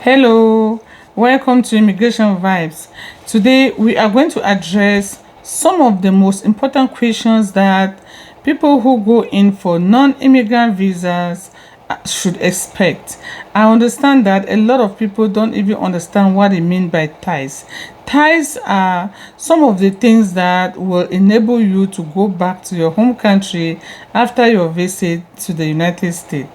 Hello, welcome to Immigration Vibes. Today we are going to address some of the most important questions that people who go in for non-immigrant visas should expect. I understand that a lot of people don't even understand what they mean by ties. Ties are some of the things that will enable you to go back to your home country after your visit to the United States.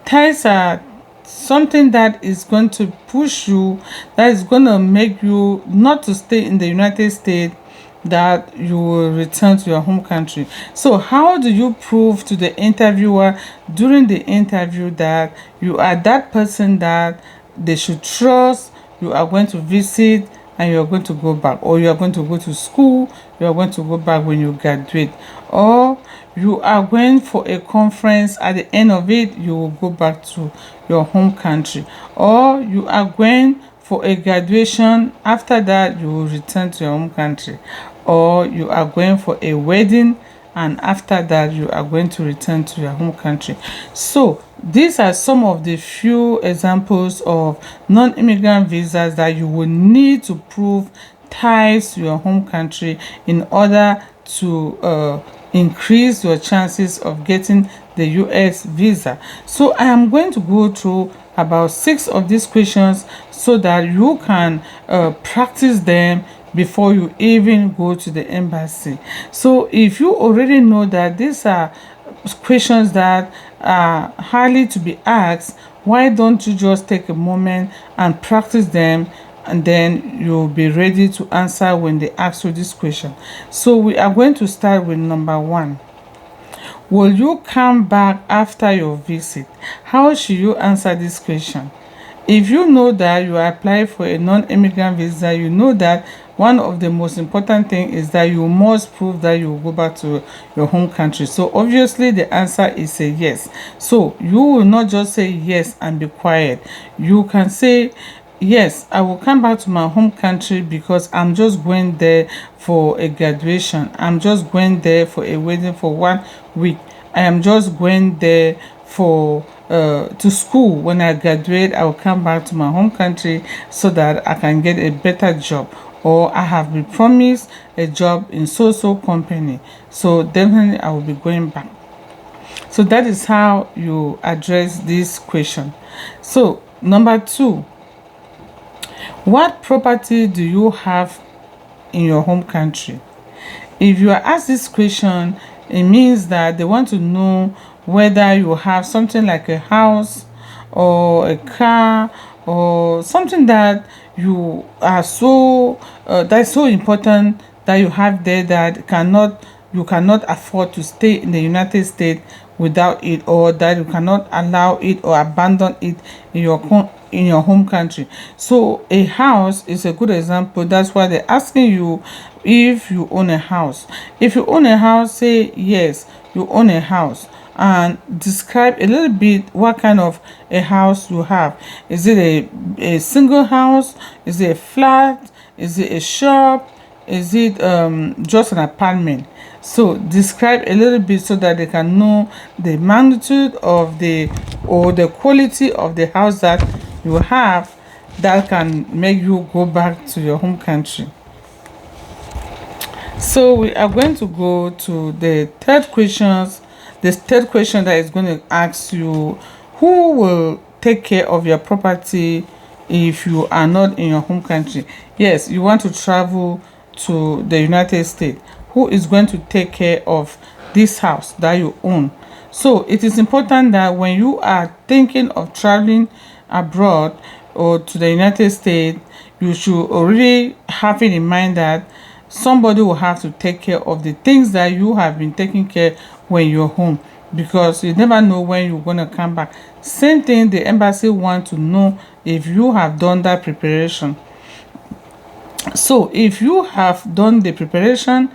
Ties are something that is going to push you, that is going to make you not to stay in the United States, that you will return to your home country. So how do you prove to the interviewer during the interview that you are that person that they should trust, you are going to visit and you are going to go back, or you are going to go to school, you are going to go back when you graduate, or you are going for a conference, at the end of it you will go back to your home country, or you are going for a graduation, after that you will return to your home country, or you are going for a wedding and after that you are going to return to your home country. So these are some of the few examples of non-immigrant visas that you will need to prove ties to your home country in order to increase your chances of getting the US visa. So I am going to go through about 6 of these questions so that you can practice them before you even go to the embassy. So if you already know that these are questions that are highly to be asked, why don't you just take a moment and practice them, and then you'll be ready to answer when they ask you this question. So we are going to start with number 1. Will you come back after your visit? How should you answer this question? If you know that you apply for a non-immigrant visa, you know that one of the most important thing is that you must prove that you will go back to your home country. So obviously the answer is a yes. So you will not just say yes and be quiet. You can say, yes, I will come back to my home country because I'm just going there for a graduation. I'm just going there for a wedding for 1 week. I am just going there for to school. When I graduate, I will come back to my home country so that I can get a better job, or I have been promised a job in so company. So definitely I will be going back. So that is how you address this question. So number 2, what property do you have in your home country? If you are asked this question, it means that they want to know whether you have something like a house or a car or something that you are so that's so important that you have there, that you cannot afford to stay in the United States without it, or that you cannot allow it or abandon it in your home country. So a house is a good example. That's why they're asking you if you own a house. If you own a house, say yes, you own a house, and describe a little bit what kind of a house you have. Is it a single house? Is it a flat? Is it a shop? Is it just an apartment? So describe a little bit so that they can know the magnitude of the quality of the house that you have, that can make you go back to your home country. So we are going to go to the third questions. The third question that is going to ask you, who will take care of your property if you are not in your home country? Yes, you want to travel to the United States. Who is going to take care of this house that you own? So it is important that when you are thinking of traveling abroad or to the United States, you should already have it in mind that somebody will have to take care of the things that you have been taking care when you're home, because you never know when you're going to come back. Same thing, the embassy want to know if you have done that preparation. So if you have done the preparation,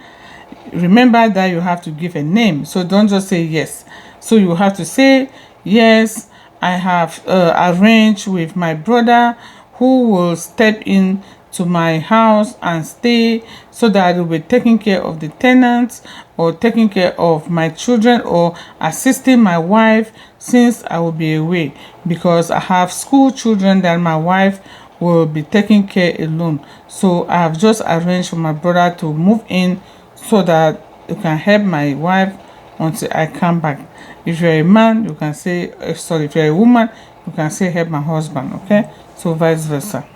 remember that you have to give a name. So don't just say yes. So you have to say, yes, I have arranged with my brother who will step in to my house and stay, so that I will be taking care of the tenants or taking care of my children or assisting my wife since I will be away, because I have school children that my wife will be taking care alone. So I have just arranged for my brother to move in so that you can help my wife until I come back. If you're a man, you can say, sorry, if you're a woman, you can say help my husband, okay? So vice versa.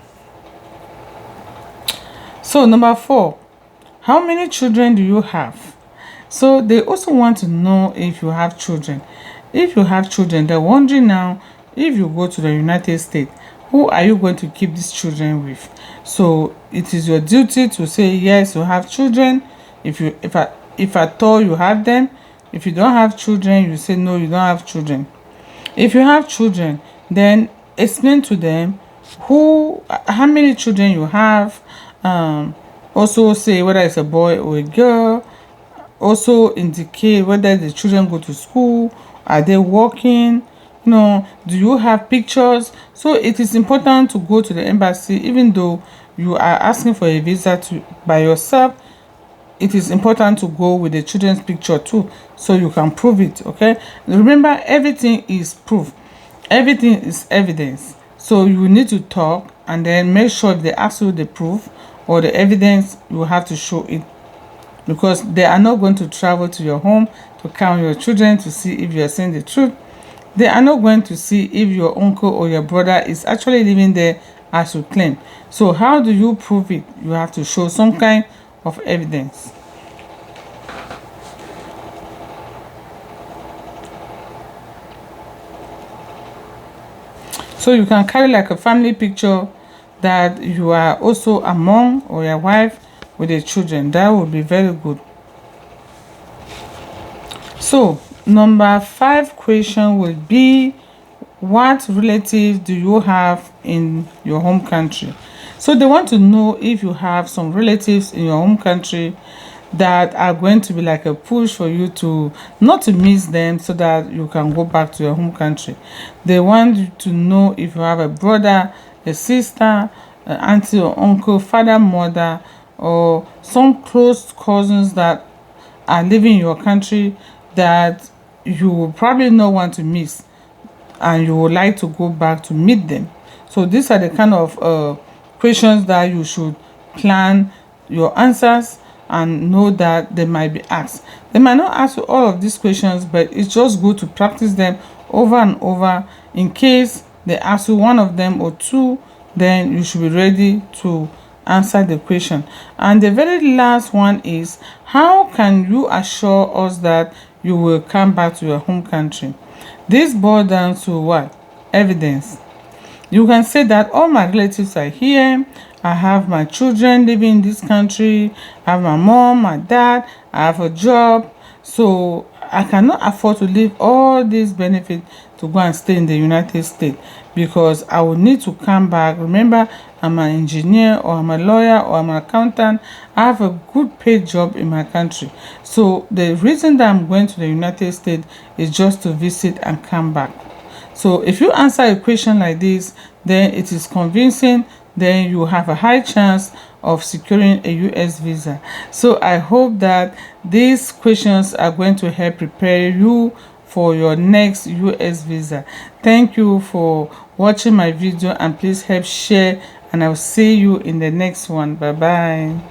So number 4, how many children do you have? So they also want to know if you have children. If you have children, they're wondering now, if you go to the United States, who are you going to keep these children with? So it is your duty to say yes, you have children. If at all you have them. If you don't have children, you say no, you don't have children. If you have children, then explain to them how many children you have. Also say whether it's a boy or a girl. Also indicate whether the children go to school, are they working, do you have pictures? So it is important to go to the embassy, even though you are asking for a visa by yourself. It is important to go with the children's picture too, so you can prove it. Okay, remember, everything is proof, everything is evidence. So you need to talk and then make sure they ask you the proof or the evidence. You have to show it, because they are not going to travel to your home to count your children to see if you are saying the truth. They are not going to see if your uncle or your brother is actually living there as you claim. So how do you prove it? You have to show some kind of evidence. So you can carry like a family picture that you are also among, or your wife with the children. That would be very good. So number 5 question will be, what relatives do you have in your home country? So they want to know if you have some relatives in your home country that are going to be like a push for you to not to miss them, so that you can go back to your home country. They want you to know if you have a brother, a sister, an auntie or uncle, father, mother, or some close cousins that are living in your country that you will probably not want to miss, and you would like to go back to meet them. So these are the kind of questions that you should plan your answers and know that they might be asked. They might not ask you all of these questions, but it's just good to practice them over and over. In case they ask you one of them or two, then you should be ready to answer the question. And the very last one is, how can you assure us that you will come back to your home country? This boils down to what? Evidence. You can say that all my relatives are here. I have my children living in this country. I have my mom, my dad. I have a job. So I cannot afford to leave all these benefits to go and stay in the United States, because I will need to come back. Remember, I'm an engineer, or I'm a lawyer, or I'm an accountant. I have a good paid job in my country. So the reason that I'm going to the United States is just to visit and come back. So if you answer a question like this, then it is convincing, then you have a high chance of securing a US visa. So I hope that these questions are going to help prepare you for your next US visa. Thank you for watching my video, and please help share, and I'll see you in the next one. Bye bye.